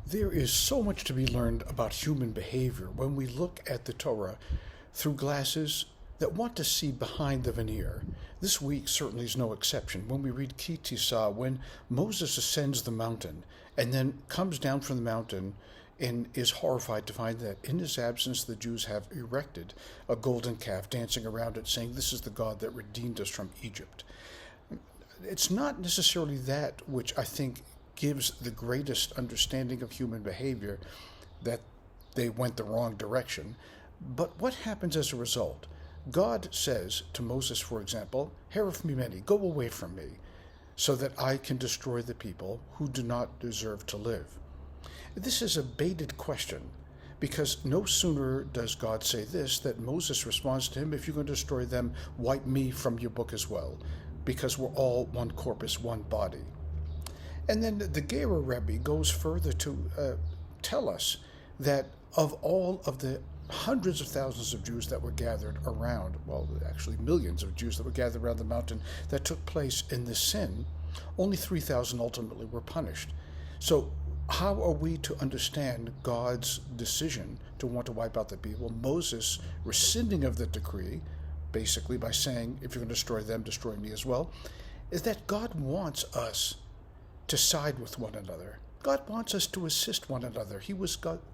There is so much to be learned about human behavior when we look at the Torah through glasses that want to see behind the veneer. This week certainly is no exception. When we read Tissa, when Moses ascends the mountain and then comes down from the mountain and is horrified to find that in his absence the Jews have erected a golden calf, dancing around it, saying, "This is the God that redeemed us from Egypt." It's not necessarily that which I think gives the greatest understanding of human behavior, that they went the wrong direction, but what happens as a result. God says to Moses, for example, "Heref mimeni, go away from me, so that I can destroy the people who do not deserve to live." This is a baited question, because no sooner does God say this that Moses responds to him, "If you're going to destroy them, wipe me from your book as well, because we're all one corpus, one body." And then the Gera Rebbe goes further to tell us that of all of the hundreds of thousands of Jews that were gathered around, well, actually millions of Jews that were gathered around the mountain that took place in this sin, only 3,000 ultimately were punished. So how are we to understand God's decision to want to wipe out the people? Moses rescinding of the decree, basically by saying, "If you're going to destroy them, destroy me as well," is that God wants us to side with one another. God wants us to assist one another.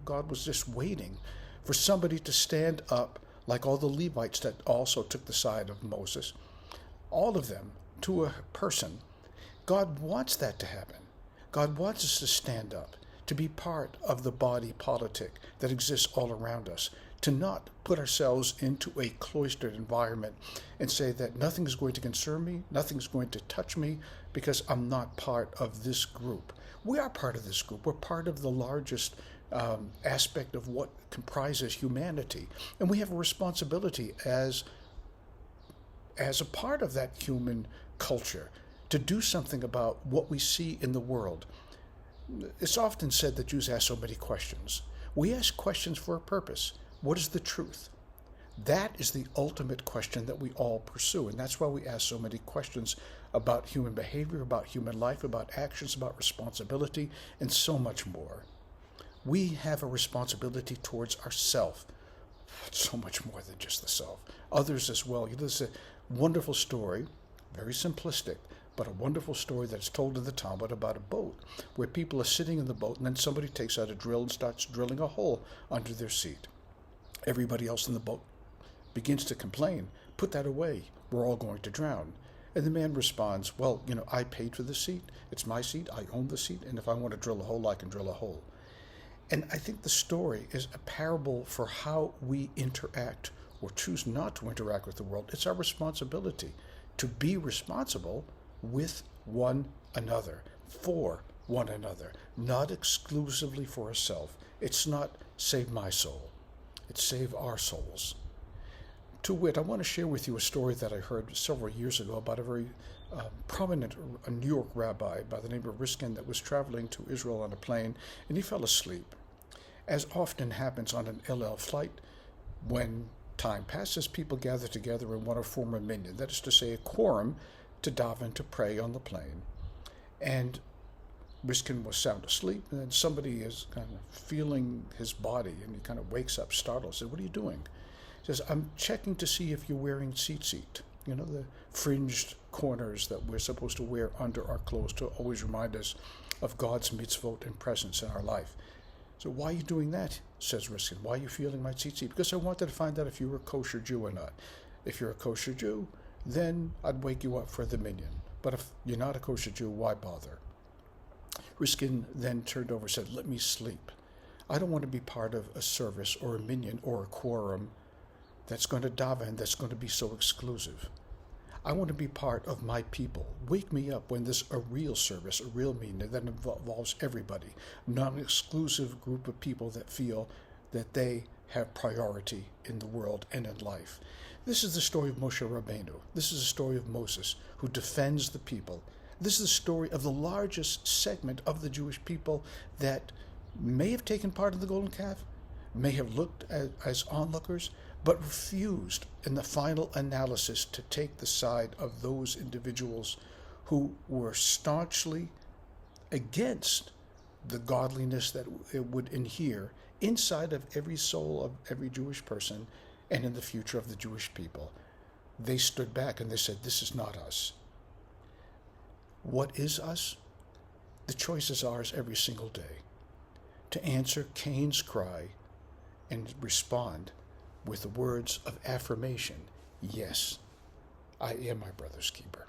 God was just waiting for somebody to stand up, like all the Levites that also took the side of Moses, all of them to a person. God wants that to happen. God wants us to stand up, to be part of the body politic that exists all around us, to not put ourselves into a cloistered environment and say that nothing's going to concern me, nothing's going to touch me, because I'm not part of this group. We are part of this group. We're part of the largest aspect of what comprises humanity. And we have a responsibility as a part of that human culture to do something about what we see in the world. It's often said that Jews ask so many questions. We ask questions for a purpose. What is the truth? That is the ultimate question that we all pursue, and that's why we ask so many questions about human behavior, about human life, about actions, about responsibility, and so much more. We have a responsibility towards ourselves, so much more than just the self, others as well. There's a wonderful story, very simplistic, but a wonderful story that's told in the Talmud about a boat, where people are sitting in the boat, and then somebody takes out a drill and starts drilling a hole under their seat. Everybody else in the boat begins to complain, "Put that away, we're all going to drown." And the man responds, "Well, I paid for the seat, it's my seat, I own the seat, and if I want to drill a hole, I can drill a hole." And I think the story is a parable for how we interact or choose not to interact with the world. It's our responsibility to be responsible with one another, for one another, not exclusively for ourselves. It's not save my soul, it's save our souls. To wit, I want to share with you a story that I heard several years ago about a very prominent New York rabbi by the name of Riskin that was traveling to Israel on a plane, and he fell asleep. As often happens on an El Al flight, when time passes, people gather together and want to form a minyan, that is to say, a quorum to daven, to pray on the plane. And Riskin was sound asleep, and then somebody is kind of feeling his body, and he kind of wakes up startled, says, "What are you doing?" He says, "I'm checking to see if you're wearing tzitzit, the fringed corners that we're supposed to wear under our clothes to always remind us of God's mitzvot and presence in our life." "So why are you doing that?" says Riskin. "Why are you feeling my tzitzit?" "Because I wanted to find out if you were a kosher Jew or not. If you're a kosher Jew, then I'd wake you up for the minyan. But if you're not a kosher Jew, why bother?" Riskin then turned over and said, "Let me sleep. I don't want to be part of a service or a minyan or a quorum that's going to daven, that's going to be so exclusive. I want to be part of my people. Wake me up when there's a real service, a real minyan that involves everybody, not an exclusive group of people that feel that they have priority in the world and in life." This is the story of Moshe Rabbeinu. This is the story of Moses, who defends the people. This is the story of the largest segment of the Jewish people that may have taken part in the golden calf, may have looked as onlookers, but refused in the final analysis to take the side of those individuals who were staunchly against the godliness that it would inhere inside of every soul of every Jewish person and in the future of the Jewish people. They stood back and they said, this is not us. What is us? The choice is ours every single day to answer Cain's cry and respond with the words of affirmation. Yes, I am my brother's keeper.